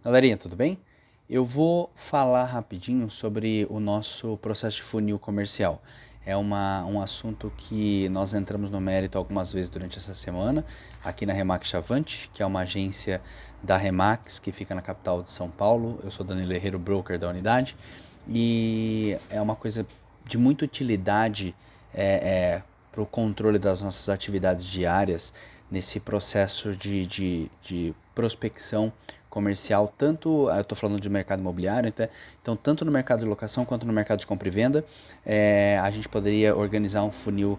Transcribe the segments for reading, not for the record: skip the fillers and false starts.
Galerinha, tudo bem? Eu vou falar rapidinho sobre o nosso processo de funil comercial. É um assunto que nós entramos no mérito algumas vezes durante essa semana, aqui na Remax Chavante, que é uma agência da Remax que fica na capital de São Paulo. Eu sou Danilo Herrero, broker da unidade, e é uma coisa de muita utilidade para o controle das nossas atividades diárias nesse processo de prospecção comercial, tanto, eu estou falando de mercado imobiliário, então tanto no mercado de locação quanto no mercado de compra e venda, a gente poderia organizar um funil,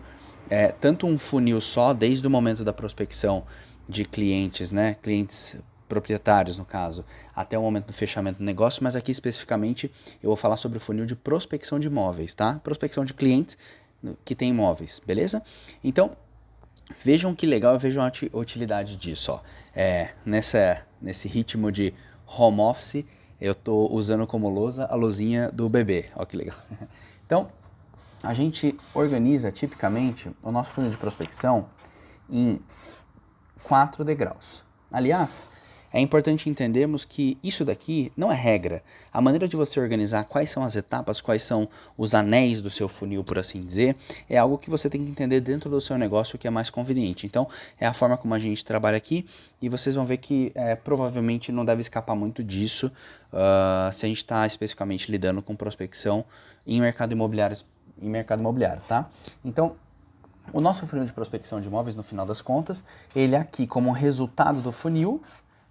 tanto um funil só, desde o momento da prospecção de clientes, né, clientes proprietários no caso, até o momento do fechamento do negócio, mas aqui especificamente eu vou falar sobre o funil de prospecção de imóveis, tá? Prospecção de clientes que tem imóveis, beleza? Então, vejam que legal, vejam a utilidade disso. Ó. Nesse ritmo de home office, eu estou usando como lousa a luzinha do bebê. Olha que legal. Então, a gente organiza tipicamente o nosso funil de prospecção em 4 degraus. Aliás, é importante entendermos que isso daqui não é regra. A maneira de você organizar quais são as etapas, quais são os anéis do seu funil, por assim dizer, é algo que você tem que entender dentro do seu negócio que é mais conveniente. Então, é a forma como a gente trabalha aqui e vocês vão ver que provavelmente não deve escapar muito disso se a gente está especificamente lidando com prospecção em mercado imobiliário, tá? Então, o nosso funil de prospecção de imóveis, no final das contas, ele aqui, como resultado do funil,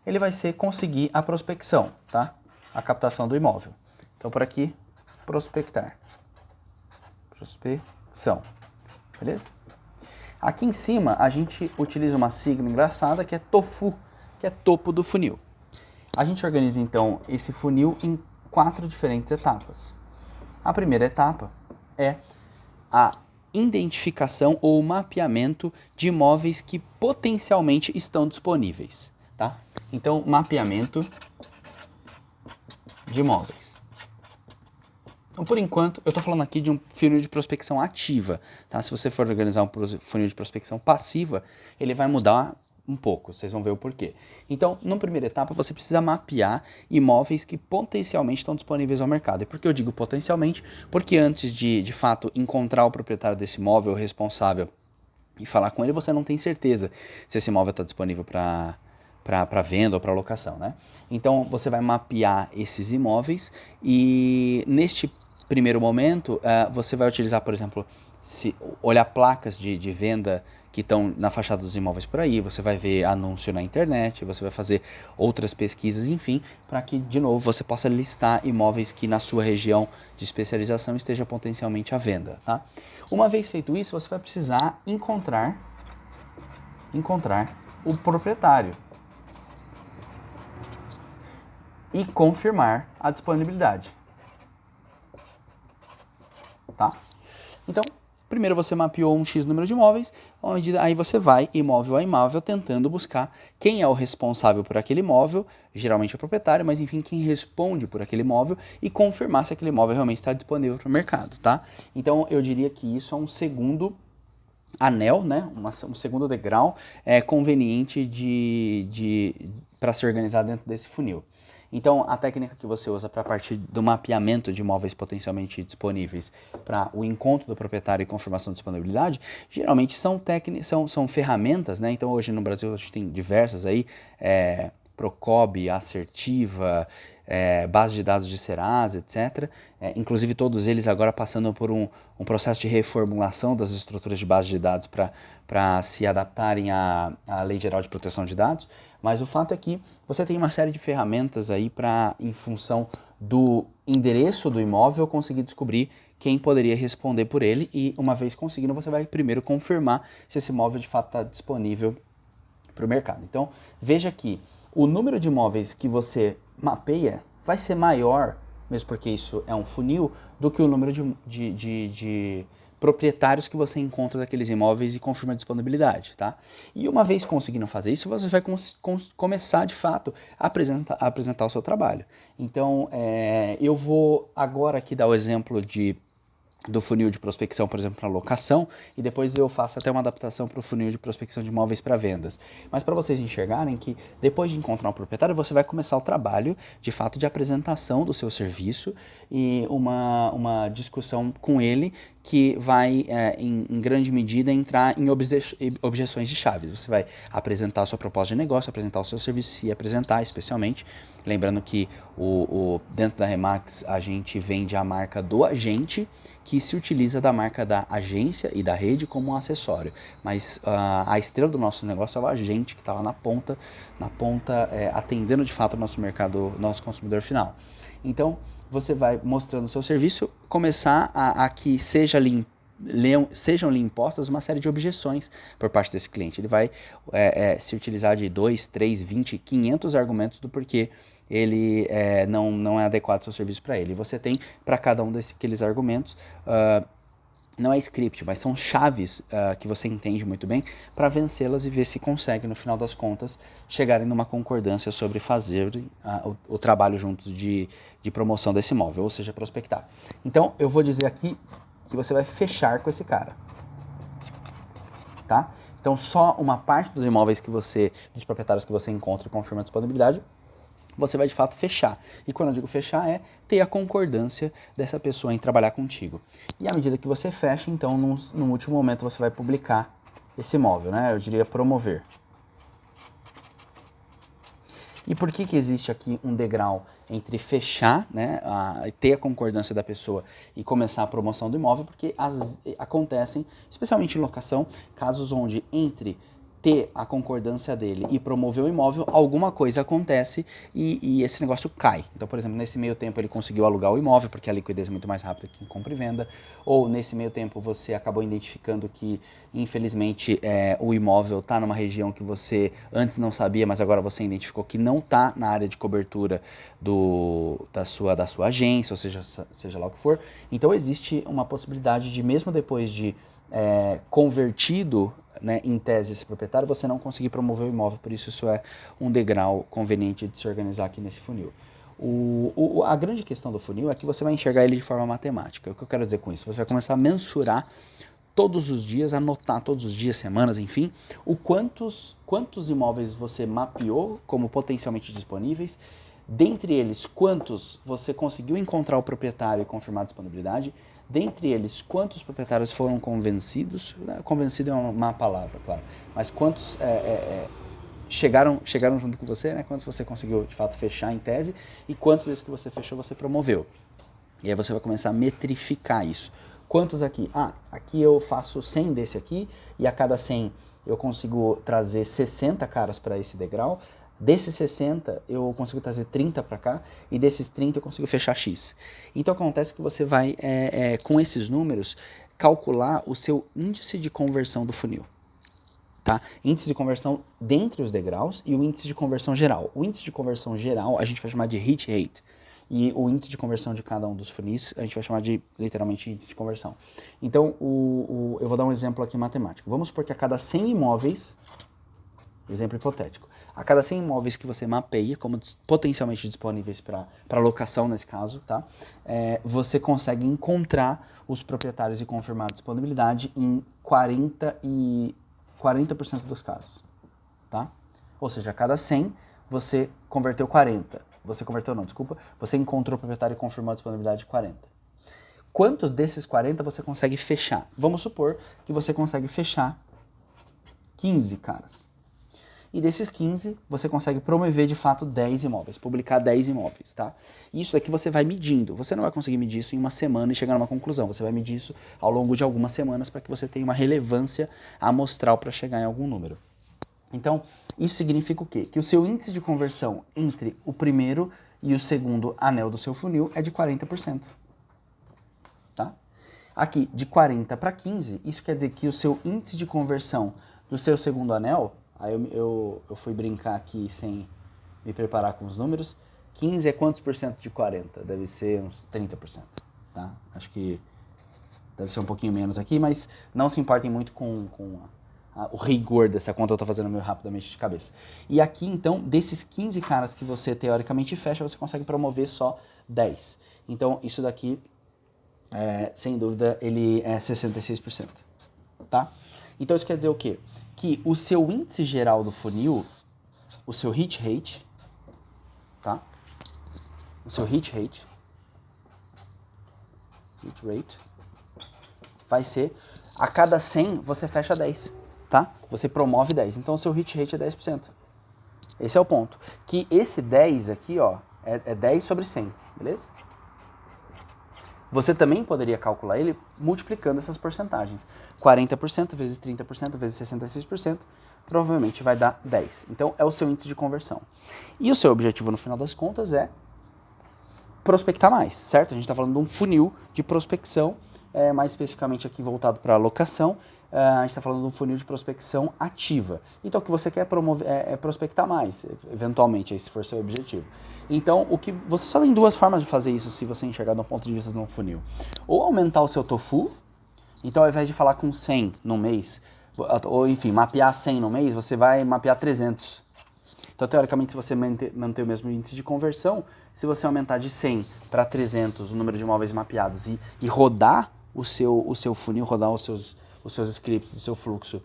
ele vai ser conseguir a prospecção, tá? A captação do imóvel. Então, por aqui, prospectar. Prospecção. Beleza? Aqui em cima, a gente utiliza uma sigla engraçada que é TOFU, que é topo do funil. A gente organiza, então, esse funil em 4 diferentes etapas. A primeira etapa é a identificação ou mapeamento de imóveis que potencialmente estão disponíveis, tá? Então, mapeamento de imóveis. Então, por enquanto, eu estou falando aqui de um funil de prospecção ativa, tá? Se você for organizar um funil de prospecção passiva, ele vai mudar um pouco, vocês vão ver o porquê. Então, na primeira etapa, você precisa mapear imóveis que potencialmente estão disponíveis ao mercado. E por que eu digo potencialmente? Porque antes de fato, encontrar o proprietário desse imóvel, o responsável, e falar com ele, você não tem certeza se esse imóvel está disponível para venda ou para locação, né? Então, você vai mapear esses imóveis e neste primeiro momento, você vai utilizar, por exemplo, se olhar placas de venda que estão na fachada dos imóveis por aí, você vai ver anúncio na internet, você vai fazer outras pesquisas, enfim, para que, de novo, você possa listar imóveis que na sua região de especialização esteja potencialmente à venda, tá? Uma vez feito isso, você vai precisar encontrar o proprietário e confirmar a disponibilidade, tá? Então, primeiro você mapeou um X número de imóveis, onde aí você vai imóvel a imóvel tentando buscar quem é o responsável por aquele imóvel, geralmente é o proprietário, mas enfim, quem responde por aquele imóvel e confirmar se aquele imóvel realmente está disponível para o mercado, tá? Então, eu diria que isso é um segundo anel, né? Um segundo degrau conveniente para se organizar dentro desse funil. Então, a técnica que você usa para partir do mapeamento de imóveis potencialmente disponíveis para o encontro do proprietário e confirmação de disponibilidade, geralmente são ferramentas, né? Então, hoje no Brasil a gente tem diversas aí, Procob, Assertiva, base de dados de Serasa, etc. Inclusive todos eles agora passando por um processo de reformulação das estruturas de base de dados para se adaptarem à Lei Geral de Proteção de Dados. Mas o fato é que você tem uma série de ferramentas aí para, em função do endereço do imóvel, conseguir descobrir quem poderia responder por ele e, uma vez conseguindo, você vai primeiro confirmar se esse imóvel de fato está disponível para o mercado. Então, veja que o número de imóveis que você mapeia vai ser maior, mesmo porque isso é um funil, do que o número de proprietários que você encontra daqueles imóveis e confirma a disponibilidade, tá? E uma vez conseguindo fazer isso, você vai começar, de fato, a apresentar o seu trabalho. Então, eu vou agora aqui dar o exemplo de do funil de prospecção, por exemplo, para locação, e depois eu faço até uma adaptação para o funil de prospecção de imóveis para vendas. Mas para vocês enxergarem que depois de encontrar um proprietário, você vai começar o trabalho, de fato, de apresentação do seu serviço e uma discussão com ele que vai, em grande medida, entrar em objeções de chaves. Você vai apresentar a sua proposta de negócio, apresentar o seu serviço, se apresentar especialmente. Lembrando que dentro da Remax a gente vende a marca do agente, que se utiliza da marca da agência e da rede como um acessório. Mas a estrela do nosso negócio é o agente que está lá na ponta atendendo de fato o nosso mercado, nosso consumidor final. Então, você vai mostrando o seu serviço, começar a que sejam-lhe impostas uma série de objeções por parte desse cliente. Ele vai se utilizar de 2, 3, 20, 500 argumentos do porquê ele não é adequado o seu serviço para ele. E você tem, para cada um daqueles argumentos, não é script, mas são chaves que você entende muito bem para vencê-las e ver se consegue, no final das contas, chegarem numa concordância sobre fazer o trabalho juntos de promoção desse imóvel, ou seja, prospectar. Então, eu vou dizer aqui que você vai fechar com esse cara, tá? Então, só uma parte dos imóveis dos proprietários que você encontra e confirma a disponibilidade, você vai de fato fechar. E quando eu digo fechar, é ter a concordância dessa pessoa em trabalhar contigo. E à medida que você fecha, então, no último momento você vai publicar esse imóvel, né? Eu diria promover. E por que existe aqui um degrau entre fechar, né, ter a concordância da pessoa e começar a promoção do imóvel? Porque acontecem, especialmente em locação, casos onde entre ter a concordância dele e promover o imóvel, alguma coisa acontece e esse negócio cai. Então, por exemplo, nesse meio tempo ele conseguiu alugar o imóvel, porque a liquidez é muito mais rápida que em compra e venda, ou nesse meio tempo você acabou identificando que, infelizmente, o imóvel está numa região que você antes não sabia, mas agora você identificou que não está na área de cobertura da sua agência, ou seja lá o que for. Então, existe uma possibilidade de, mesmo depois de convertido, né, em tese esse proprietário, você não conseguir promover o imóvel, por isso é um degrau conveniente de se organizar aqui nesse funil. A grande questão do funil é que você vai enxergar ele de forma matemática. O que eu quero dizer com isso? Você vai começar a mensurar todos os dias, anotar todos os dias, semanas, enfim, quantos imóveis você mapeou como potencialmente disponíveis, dentre eles quantos você conseguiu encontrar o proprietário e confirmar a disponibilidade, dentre eles, quantos proprietários foram convencidos? Convencido é uma má palavra, claro. Mas quantos chegaram junto com você, né? Quantos você conseguiu, de fato, fechar em tese? E quantos desses que você fechou, você promoveu? E aí você vai começar a metrificar isso. Quantos aqui? Aqui eu faço 100 desse aqui, e a cada 100 eu consigo trazer 60 caras para esse degrau. Desses 60, eu consigo trazer 30 para cá, e desses 30 eu consigo fechar X. Então acontece que você vai, com esses números, calcular o seu índice de conversão do funil. Tá? Índice de conversão dentre os degraus e o índice de conversão geral. O índice de conversão geral a gente vai chamar de hit rate. E o índice de conversão de cada um dos funis a gente vai chamar de, literalmente, índice de conversão. Então, eu vou dar um exemplo aqui matemático. Vamos supor que a cada 100 imóveis, exemplo hipotético, a cada 100 imóveis que você mapeia como potencialmente disponívees para locação, nesse caso, tá? Você consegue encontrar os proprietários e confirmar a disponibilidade em 40% dos casos. Tá? Ou seja, a cada 100 você converteu 40. Você encontrou o proprietário e confirmou a disponibilidade de 40. Quantos desses 40 você consegue fechar? Vamos supor que você consegue fechar 15 caras. E desses 15, você consegue promover de fato 10 imóveis, publicar 10 imóveis, tá? Isso é que você vai medindo. Você não vai conseguir medir isso em uma semana e chegar numa conclusão. Você vai medir isso ao longo de algumas semanas para que você tenha uma relevância amostral para chegar em algum número. Então, isso significa o quê? Que o seu índice de conversão entre o primeiro e o segundo anel do seu funil é de 40%. Tá? Aqui, de 40 para 15, isso quer dizer que o seu índice de conversão do seu segundo anel, aí eu fui brincar aqui sem me preparar com os números, 15 é quantos por cento de 40? Deve ser uns 30%. Tá? Acho que deve ser um pouquinho menos aqui, mas não se importem muito com o rigor dessa conta, eu estou fazendo meio rapidamente de cabeça. E aqui, então, desses 15 caras que você teoricamente fecha, você consegue promover só 10. Então, isso daqui sem dúvida, ele é 66%, tá? Então isso quer dizer o quê? Que o seu índice geral do funil, o seu hit rate, tá? O seu hit rate vai ser, a cada 100 você fecha 10, tá? Você promove 10, então o seu hit rate é 10%. Esse é o ponto. Que esse 10 aqui, ó, é 10 sobre 100, beleza? Você também poderia calcular ele multiplicando essas porcentagens. 40% vezes 30% vezes 66%, provavelmente vai dar 10. Então, é o seu índice de conversão. E o seu objetivo, no final das contas, é prospectar mais, certo? A gente está falando de um funil de prospecção, mais especificamente aqui voltado para alocação. A gente está falando de um funil de prospecção ativa. Então, o que você quer promover é prospectar mais, eventualmente, se for seu objetivo. Então, você só tem duas formas de fazer isso se você enxergar do ponto de vista de um funil. Ou aumentar o seu tofu, então ao invés de falar com 100 no mês, ou enfim, mapear 100 no mês, você vai mapear 300. Então, teoricamente, se você manter o mesmo índice de conversão, se você aumentar de 100 para 300 o número de imóveis mapeados e rodar o seu funil, rodar os seus scripts, o seu fluxo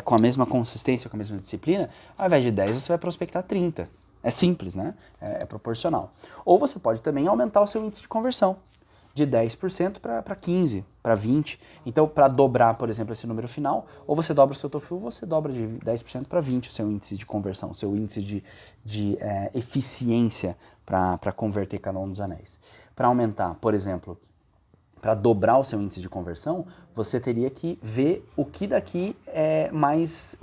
com a mesma consistência, com a mesma disciplina, ao invés de 10 você vai prospectar 30. É simples, né? É proporcional. Ou você pode também aumentar o seu índice de conversão de 10% para 15%, para 20%. Então, para dobrar, por exemplo, esse número final, ou você dobra o seu tofu, ou você dobra de 10% para 20% o seu índice de conversão, o seu índice de eficiência para converter cada um dos anéis. Para aumentar, por exemplo, para dobrar o seu índice de conversão, você teria que ver o que daqui é mais,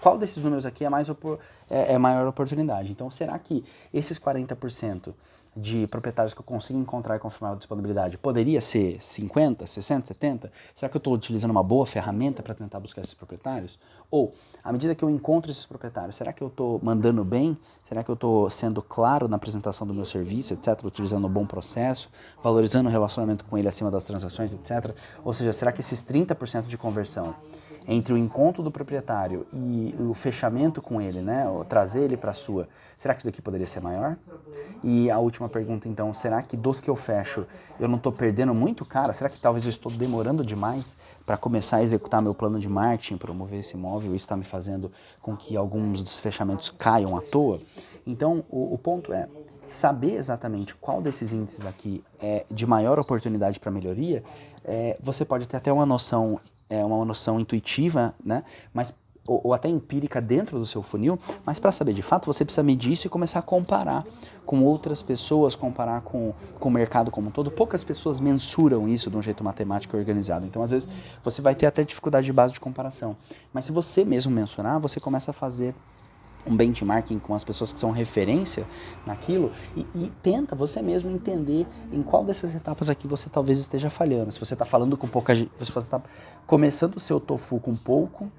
qual desses números aqui é maior oportunidade. Então, será que esses 40% de proprietários que eu consigo encontrar e confirmar a disponibilidade poderia ser 50, 60, 70? Será que eu estou utilizando uma boa ferramenta para tentar buscar esses proprietários? Ou, à medida que eu encontro esses proprietários, será que eu estou mandando bem? Será que eu estou sendo claro na apresentação do meu serviço, etc., utilizando um bom processo, valorizando o relacionamento com ele acima das transações, etc.? Ou seja, será que esses 30% de conversão entre o encontro do proprietário e o fechamento com ele, né, ou trazer ele para a sua, será que isso daqui poderia ser maior? E a última pergunta, então, será que dos que eu fecho, eu não estou perdendo muito, cara? Será que talvez eu estou demorando demais para começar a executar meu plano de marketing, promover esse imóvel, e isso está me fazendo com que alguns dos fechamentos caiam à toa? Então, o ponto é saber exatamente qual desses índices aqui é de maior oportunidade para melhoria. Você pode ter até uma noção intuitiva, né? Mas ou até empírica dentro do seu funil, mas para saber de fato você precisa medir isso e começar a comparar com outras pessoas, comparar com o mercado como um todo. Poucas pessoas mensuram isso de um jeito matemático e organizado, então às vezes você vai ter até dificuldade de base de comparação. Mas se você mesmo mensurar, você começa a fazer um benchmarking com as pessoas que são referência naquilo e tenta você mesmo entender em qual dessas etapas aqui você talvez esteja falhando. Se você está falando com pouca gente, se você está começando o seu tofu com pouco,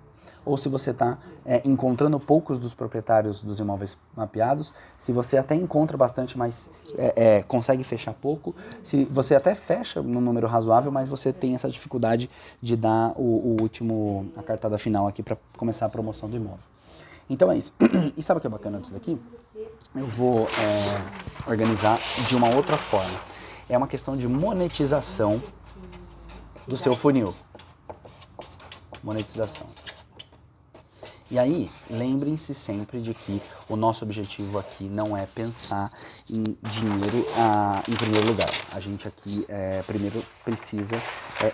ou se você está encontrando poucos dos proprietários dos imóveis mapeados, se você até encontra bastante, mas consegue fechar pouco, se você até fecha num número razoável, mas você tem essa dificuldade de dar a cartada final aqui para começar a promoção do imóvel. Então é isso. E sabe o que é bacana disso daqui? Eu vou organizar de uma outra forma. É uma questão de monetização do seu funil. Monetização. E aí, lembrem-se sempre de que o nosso objetivo aqui não é pensar em dinheiro em primeiro lugar. A gente aqui primeiro precisa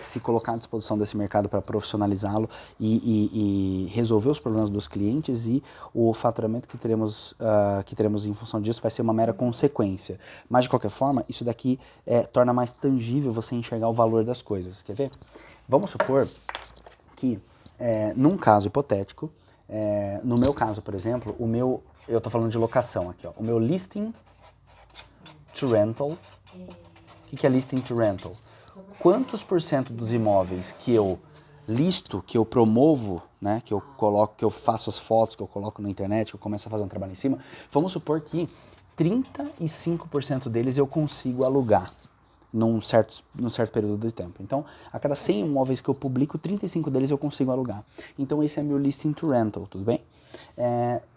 se colocar à disposição desse mercado para profissionalizá-lo e resolver os problemas dos clientes, e o faturamento que teremos em função disso vai ser uma mera consequência. Mas, de qualquer forma, isso daqui torna mais tangível você enxergar o valor das coisas. Quer ver? Vamos supor que, num caso hipotético, no meu caso, por exemplo, eu estou falando de locação aqui, ó, o meu listing to rental. O que é listing to rental? Quantos por cento dos imóveis que eu listo, que eu promovo, né, que eu coloco, que eu faço as fotos, que eu coloco na internet, que eu começo a fazer um trabalho em cima, vamos supor que 35% deles eu consigo alugar num certo período de tempo. Então, a cada 100 imóveis que eu publico, 35 deles eu consigo alugar. Então, esse é meu listing to rental, tudo bem?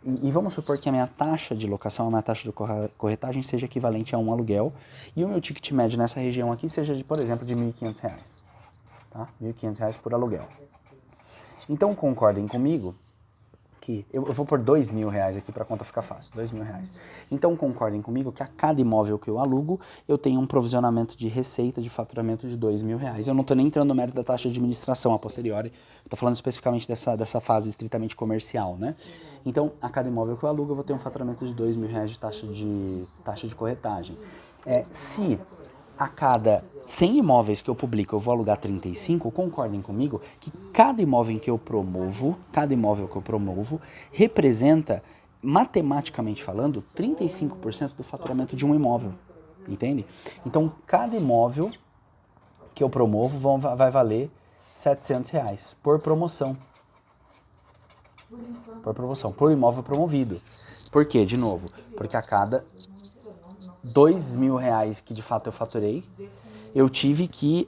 E vamos supor que a minha taxa de locação, a minha taxa de corretagem seja equivalente a um aluguel e o meu ticket médio nessa região aqui seja, por exemplo, de R$ 1.500, tá? R$ 1.500 por aluguel. Então concordem comigo que eu vou pôr R$ 2.000 aqui para a conta ficar fácil, R$ 2.000. Então concordem comigo que a cada imóvel que eu alugo, eu tenho um provisionamento de receita de faturamento de R$ 2.000. Eu não estou nem entrando no mérito da taxa de administração a posteriori, estou falando especificamente dessa fase estritamente comercial, né? Então, a cada imóvel que eu alugo, eu vou ter um faturamento de R$ 2.000 de taxa de corretagem. Se a cada 100 imóveis que eu publico eu vou alugar 35, concordem comigo que cada imóvel que eu promovo representa, matematicamente falando, 35% do faturamento de um imóvel, entende? Então, cada imóvel que eu promovo vai valer R$ 700 por promoção. Por imóvel promovido. Por quê? De novo, porque a cada R$ 2.000 que de fato eu faturei, eu tive que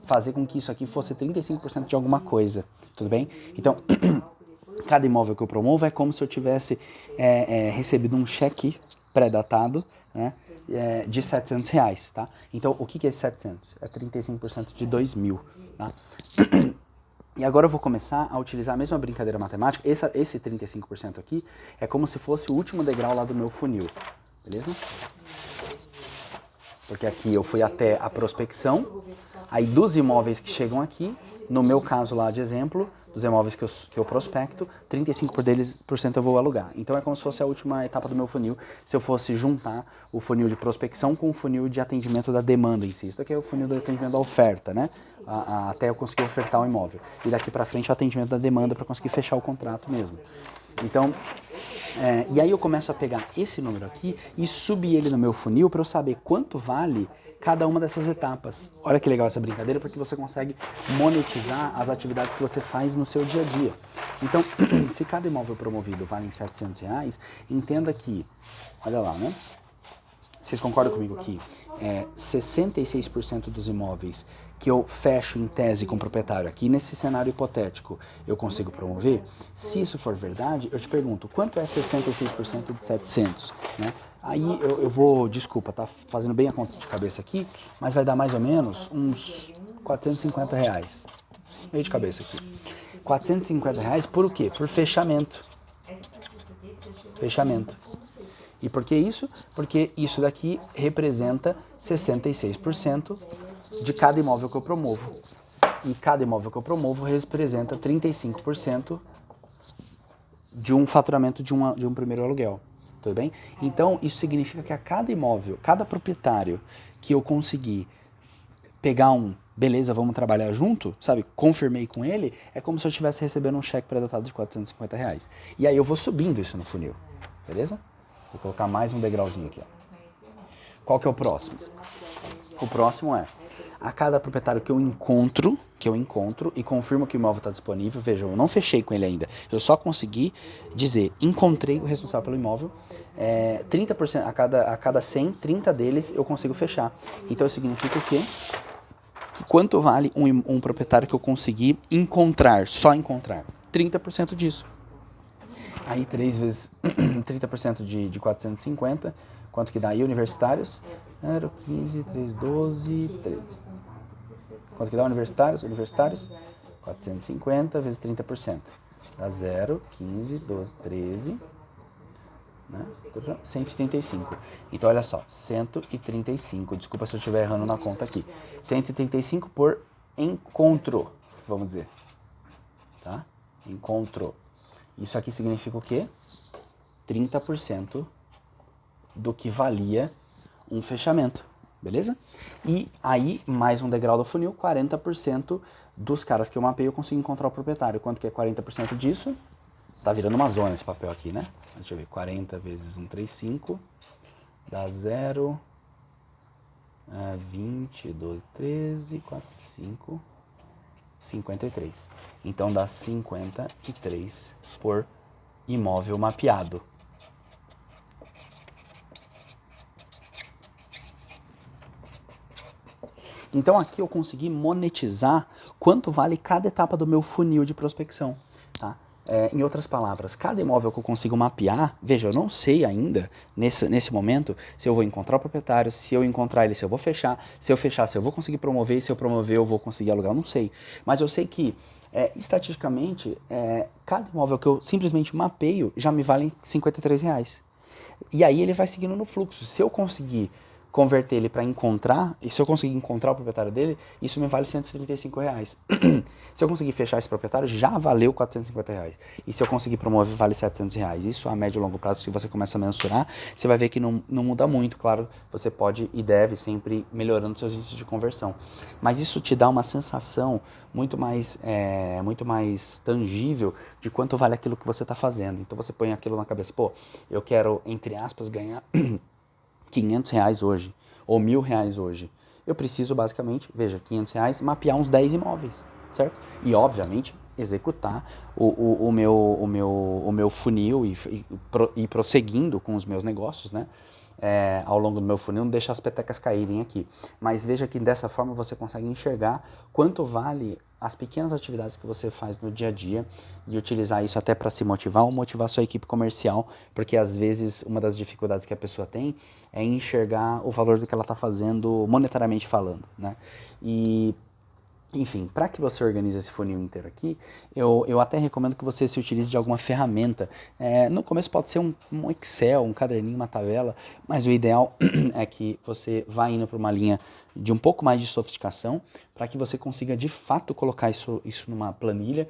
fazer com que isso aqui fosse 35% de alguma coisa, tudo bem? Então, cada imóvel que eu promovo é como se eu tivesse recebido um cheque pré-datado, né, de R$ 700, tá? Então, o que é esse 700? É 35% de 2.000, tá? E agora eu vou começar a utilizar a mesma brincadeira matemática. Esse 35% aqui é como se fosse o último degrau lá do meu funil. Beleza? Porque aqui eu fui até a prospecção, aí dos imóveis que chegam aqui, no meu caso lá de exemplo, dos imóveis que eu prospecto, 35% eu vou alugar. Então é como se fosse a última etapa do meu funil, se eu fosse juntar o funil de prospecção com o funil de atendimento da demanda em si. Isso daqui é o funil do atendimento da oferta, né? Até eu conseguir ofertar o imóvel. E daqui para frente o atendimento da demanda para conseguir fechar o contrato mesmo. Então, e aí eu começo a pegar esse número aqui e subir ele no meu funil para eu saber quanto vale cada uma dessas etapas. Olha que legal essa brincadeira, porque você consegue monetizar as atividades que você faz no seu dia a dia. Então, se cada imóvel promovido vale R$ 700, entenda que, olha lá, né? Vocês concordam comigo que 66% dos imóveis que eu fecho em tese com o proprietário aqui, nesse cenário hipotético, eu consigo promover? Se isso for verdade, eu te pergunto, quanto é 66% de 700? Né? Aí eu vou, desculpa, tá fazendo bem a conta de cabeça aqui, mas vai dar mais ou menos uns R$ 450. Meio de cabeça aqui. R$ 450 por o quê? Por fechamento. Fechamento. E por que isso? Porque isso daqui representa 66% de cada imóvel que eu promovo. E cada imóvel que eu promovo representa 35% de um faturamento de um primeiro aluguel. Tudo bem? Então, isso significa que a cada imóvel, cada proprietário que eu conseguir pegar beleza, vamos trabalhar junto, sabe? Confirmei com ele, é como se eu estivesse recebendo um cheque pré-datado de R$ 450. E aí eu vou subindo isso no funil, beleza? Vou colocar mais um degrauzinho aqui, ó. Qual que é o próximo? O próximo é, a cada proprietário que eu encontro e confirmo que o imóvel está disponível, vejam, eu não fechei com ele ainda, eu só consegui dizer, encontrei o responsável pelo imóvel, 30%, a cada 100, 30 deles eu consigo fechar. Então significa o quê? Quanto vale um proprietário que eu consegui encontrar, só encontrar? 30% disso. Aí 3 vezes 30% de 450, quanto que dá aí, universitários? 0, 15, 3, 12, 13. Quanto que dá universitários? Universitários, 450 vezes 30%. Dá 0, 15, 12, 13, né? 135. Então, olha só, 135. Desculpa se eu estiver errando na conta aqui. 135 por encontro, vamos dizer. Tá? Encontro. Isso aqui significa o quê? 30% do que valia um fechamento, beleza? E aí, mais um degrau do funil, 40% dos caras que eu mapei eu consigo encontrar o proprietário. Quanto que é 40% disso? Tá virando uma zona esse papel aqui, né? Deixa eu ver, 40 vezes 135 dá 0, 20, 12, 13, 4, 5, 53. Então dá 53 por imóvel mapeado. Então aqui eu consegui monetizar quanto vale cada etapa do meu funil de prospecção, tá? Em outras palavras, cada imóvel que eu consigo mapear, veja, eu não sei ainda, nesse momento, se eu vou encontrar o proprietário, se eu encontrar ele, se eu vou fechar, se eu vou conseguir promover, se eu promover, eu vou conseguir alugar, eu não sei. Mas eu sei que, estatisticamente, cada imóvel que eu simplesmente mapeio já me vale R$ 53. E aí ele vai seguindo no fluxo. Se eu conseguir converter ele para encontrar, e se eu conseguir encontrar o proprietário dele, isso me vale R$ 135. Se eu conseguir fechar esse proprietário, já valeu R$ 450. E se eu conseguir promover, vale R$ 700. Isso a médio e longo prazo, se você começa a mensurar, você vai ver que não muda muito. Claro, você pode e deve sempre melhorando seus índices de conversão. Mas isso te dá uma sensação muito mais tangível de quanto vale aquilo que você está fazendo. Então você põe aquilo na cabeça, pô, eu quero, entre aspas, ganhar R$ 500 hoje, ou R$ 1.000 hoje. Eu preciso basicamente, veja, R$ 500, mapear uns 10 imóveis, certo? E obviamente executar o meu funil e prosseguindo com os meus negócios, né? Ao longo do meu funil, não deixar as petecas caírem aqui. Mas veja que dessa forma você consegue enxergar quanto vale as pequenas atividades que você faz no dia a dia e utilizar isso até para se motivar ou motivar sua equipe comercial, porque às vezes uma das dificuldades que a pessoa tem é enxergar o valor do que ela está fazendo monetariamente falando, né? E enfim, para que você organize esse funil inteiro aqui, eu até recomendo que você se utilize de alguma ferramenta. No começo pode ser um Excel, um caderninho, uma tabela, mas o ideal é que você vá indo para uma linha de um pouco mais de sofisticação, para que você consiga de fato colocar isso numa planilha.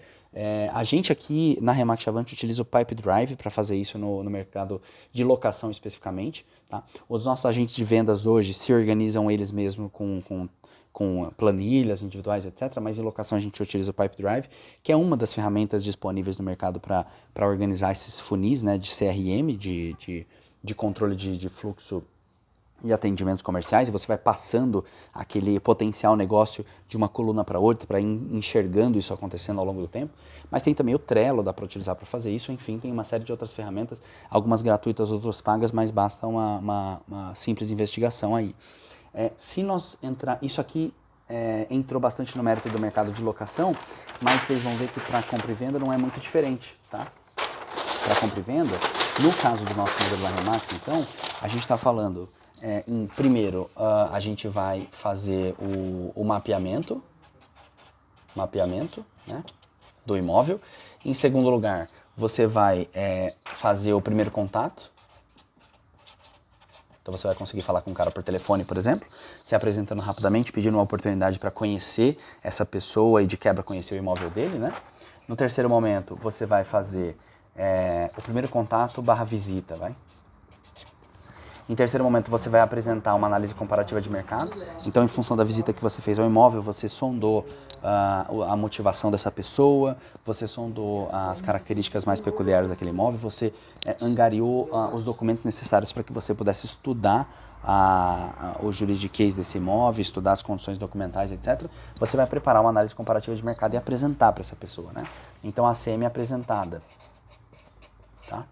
A gente aqui na Remax Chavante utiliza o Pipe Drive para fazer isso no mercado de locação especificamente. Tá? Os nossos agentes de vendas hoje se organizam eles mesmos com planilhas individuais, etc. Mas em locação a gente utiliza o Pipe Drive, que é uma das ferramentas disponíveis no mercado para organizar esses funis, né, de CRM, de controle de fluxo e atendimentos comerciais, e você vai passando aquele potencial negócio de uma coluna para outra, para ir enxergando isso acontecendo ao longo do tempo. Mas tem também o Trello, dá para utilizar para fazer isso. Enfim, tem uma série de outras ferramentas, algumas gratuitas, outras pagas, mas basta uma simples investigação aí. Se nós entrar, isso aqui entrou bastante no mérito do mercado de locação, mas vocês vão ver que para compra e venda não é muito diferente, tá? Para compra e venda, no caso do nosso modelo da Remax, então, a gente está falando, primeiro, a gente vai fazer o mapeamento, né, do imóvel. Em segundo lugar, você vai fazer o primeiro contato. Então você vai conseguir falar com o cara por telefone, por exemplo, se apresentando rapidamente, pedindo uma oportunidade para conhecer essa pessoa e de quebra conhecer o imóvel dele, né? No terceiro momento, você vai fazer o primeiro contato / visita, vai? Em terceiro momento, você vai apresentar uma análise comparativa de mercado. Então, em função da visita que você fez ao imóvel, você sondou a motivação dessa pessoa, você sondou as características mais peculiares daquele imóvel, você angariou os documentos necessários para que você pudesse estudar o juridiquês desse imóvel, estudar as condições documentais, etc. Você vai preparar uma análise comparativa de mercado e apresentar para essa pessoa, né? Então, a ACM é apresentada, tá?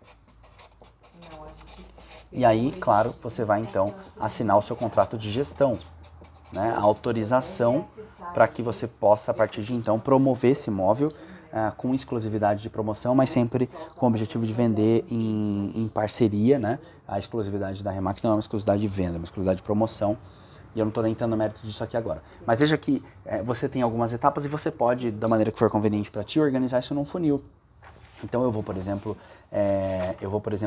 E aí, claro, você vai então assinar o seu contrato de gestão, né? A autorização para que você possa, a partir de então, promover esse imóvel com exclusividade de promoção, mas sempre com o objetivo de vender em parceria, né? A exclusividade da Remax não é uma exclusividade de venda, é uma exclusividade de promoção. E eu não estou nem entrando no mérito disso aqui agora. Mas veja que você tem algumas etapas e você pode, da maneira que for conveniente para ti, organizar isso num funil. Então eu vou, por exemplo,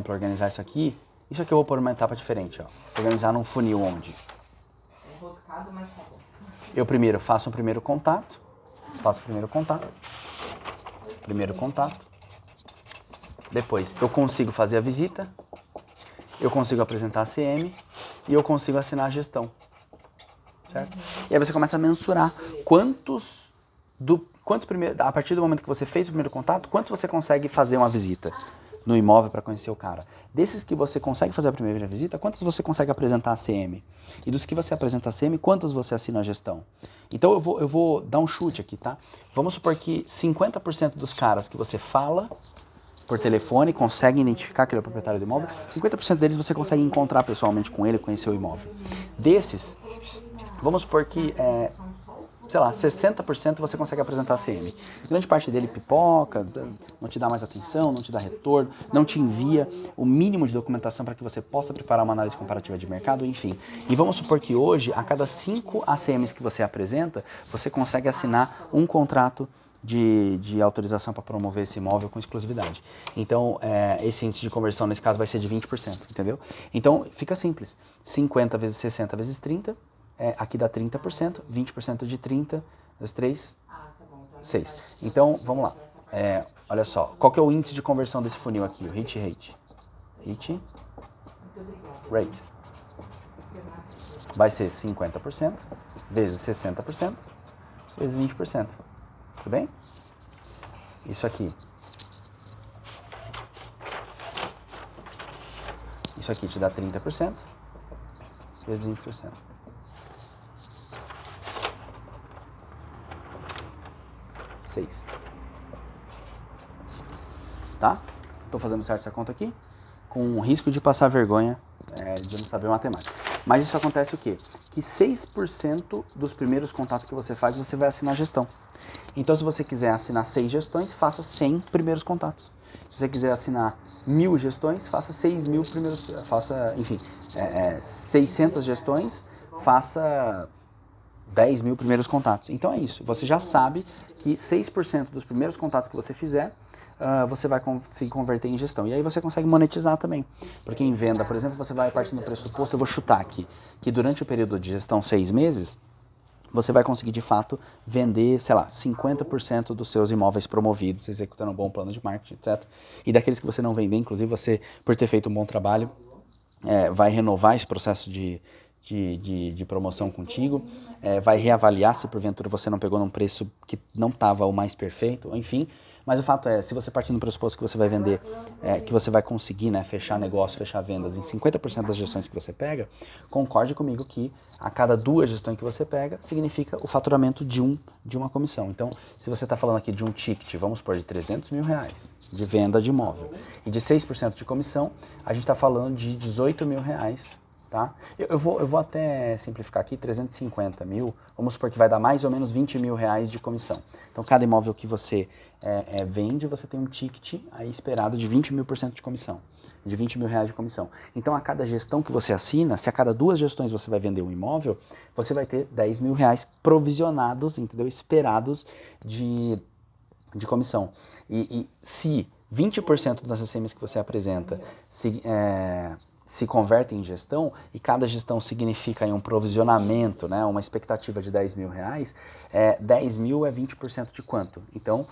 organizar isso aqui. Isso aqui eu vou pôr uma etapa diferente, ó. Organizar num funil onde? Enroscado, mas tá bom. Eu primeiro faço um primeiro contato. Depois eu consigo fazer a visita. Eu consigo apresentar a CM. E eu consigo assinar a gestão. Certo? E aí você começa a mensurar a partir do momento que você fez o primeiro contato, quantos você consegue fazer uma visita no imóvel para conhecer o cara. Desses que você consegue fazer a primeira visita, quantos você consegue apresentar a CM? E dos que você apresenta a CM, quantos você assina a gestão? Então eu vou dar um chute aqui, tá? Vamos supor que 50% dos caras que você fala por telefone conseguem identificar aquele proprietário do imóvel, 50% deles você consegue encontrar pessoalmente com ele, conhecer o imóvel. Desses, vamos supor que sei lá, 60% você consegue apresentar a CM. Grande parte dele pipoca, não te dá mais atenção, não te dá retorno, não te envia o mínimo de documentação para que você possa preparar uma análise comparativa de mercado, enfim. E vamos supor que hoje, a cada 5 ACMs que você apresenta, você consegue assinar um contrato de autorização para promover esse imóvel com exclusividade. Então, esse índice de conversão, nesse caso, vai ser de 20%, entendeu? Então, fica simples. 50 vezes 60 vezes 30, aqui dá 30%, 20% de 30, 2, 3, 6. Então, vamos lá. Olha só, qual que é o índice de conversão desse funil aqui? O hit rate. Hit rate. Vai ser 50% vezes 60% vezes 20%. Tudo bem? Isso aqui. Isso aqui te dá 30% vezes 20%. Seis. Tá? Estou fazendo certo essa conta aqui, com o risco de passar vergonha de não saber matemática. Mas isso acontece o quê? Que 6% dos primeiros contatos que você faz, você vai assinar gestão. Então, se você quiser assinar 6 gestões, faça 100 primeiros contatos. Se você quiser assinar 1000 gestões, faça 6.000 primeiros... enfim, 600 gestões, faça 10.000 primeiros contatos. Então é isso. Você já sabe que 6% dos primeiros contatos que você fizer, você vai se converter em gestão. E aí você consegue monetizar também. Porque em venda, por exemplo, você vai partir do pressuposto, eu vou chutar aqui, que durante o período de gestão 6 meses, você vai conseguir de fato vender, sei lá, 50% dos seus imóveis promovidos, executando um bom plano de marketing, etc. E daqueles que você não vender, inclusive você, por ter feito um bom trabalho, vai renovar esse processo de promoção contigo, vai reavaliar se porventura você não pegou num preço que não estava o mais perfeito, enfim. Mas o fato é, se você partir no pressuposto que você vai vender, que você vai conseguir, né, fechar negócio, fechar vendas em 50% das gestões que você pega, concorde comigo que a cada 2 gestões que você pega, significa o faturamento de uma comissão. Então, se você está falando aqui de um ticket, vamos supor, de 300 mil reais de venda de imóvel e de 6% de comissão, a gente está falando de 18 mil reais. Tá? Eu vou até simplificar aqui, 350 mil, vamos supor que vai dar mais ou menos 20 mil reais de comissão. Então, cada imóvel que você vende, você tem um ticket aí esperado de 20 mil % de comissão, de 20 mil reais de comissão. Então, a cada gestão que você assina, se a cada 2 gestões você vai vender um imóvel, você vai ter 10 mil reais provisionados, entendeu? Esperados de comissão. E se 20% das ACMs que você apresenta se converte em gestão, e cada gestão significa aí um provisionamento, né, uma expectativa de 10 mil reais, 10 mil é 20% de quanto? Então,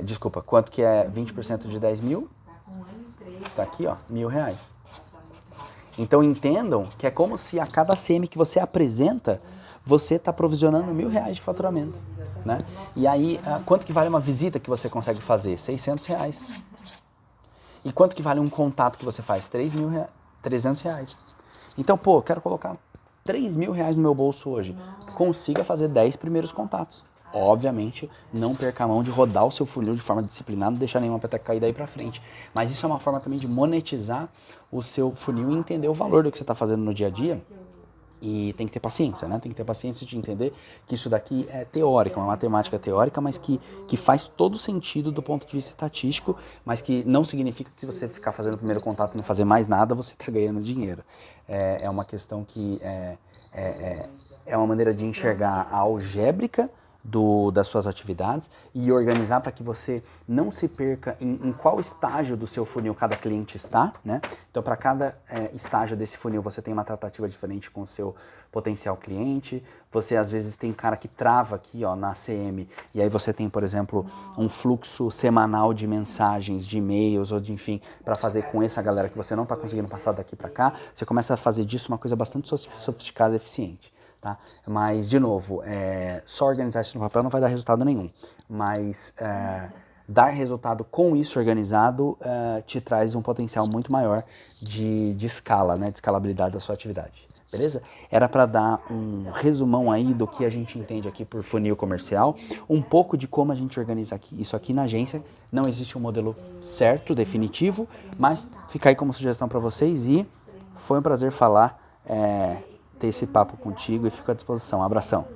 desculpa, quanto que é 20% de 10 mil? Está aqui, ó, R$1.000. Então entendam que é como se a cada ACM que você apresenta, você está provisionando R$1.000 de faturamento, né? E aí, quanto que vale uma visita que você consegue fazer? R$600. E quanto que vale um contato que você faz? R$300. Então, pô, quero colocar R$3.000 no meu bolso hoje. Consiga fazer 10 primeiros contatos. Obviamente, não perca a mão de rodar o seu funil de forma disciplinada, não deixar nenhuma peteca cair daí pra frente. Mas isso é uma forma também de monetizar o seu funil e entender o valor do que você está fazendo no dia a dia. E tem que ter paciência, né? Tem que ter paciência de entender que isso daqui é teórico, uma matemática teórica, mas que faz todo sentido do ponto de vista estatístico, mas que não significa que se você ficar fazendo o primeiro contato e não fazer mais nada, você está ganhando dinheiro. É uma questão que é uma maneira de enxergar a algébrica das suas atividades e organizar para que você não se perca em qual estágio do seu funil cada cliente está, né? Então, para cada estágio desse funil, você tem uma tratativa diferente com o seu potencial cliente. Você, às vezes, tem cara que trava aqui, ó, na ACM, e aí você tem, por exemplo, um fluxo semanal de mensagens, de e-mails, ou de, enfim, para fazer com essa galera que você não está conseguindo passar daqui para cá. Você começa a fazer disso uma coisa bastante sofisticada e eficiente. Tá? Mas, de novo, só organizar isso no papel não vai dar resultado nenhum. Mas dar resultado com isso organizado te traz um potencial muito maior de escala, né? De escalabilidade da sua atividade. Beleza? Era para dar um resumão aí do que a gente entende aqui por funil comercial, um pouco de como a gente organiza isso aqui na agência. Não existe um modelo certo, definitivo, mas fica aí como sugestão para vocês e foi um prazer falar, ter esse papo contigo e fico à disposição. Um abração.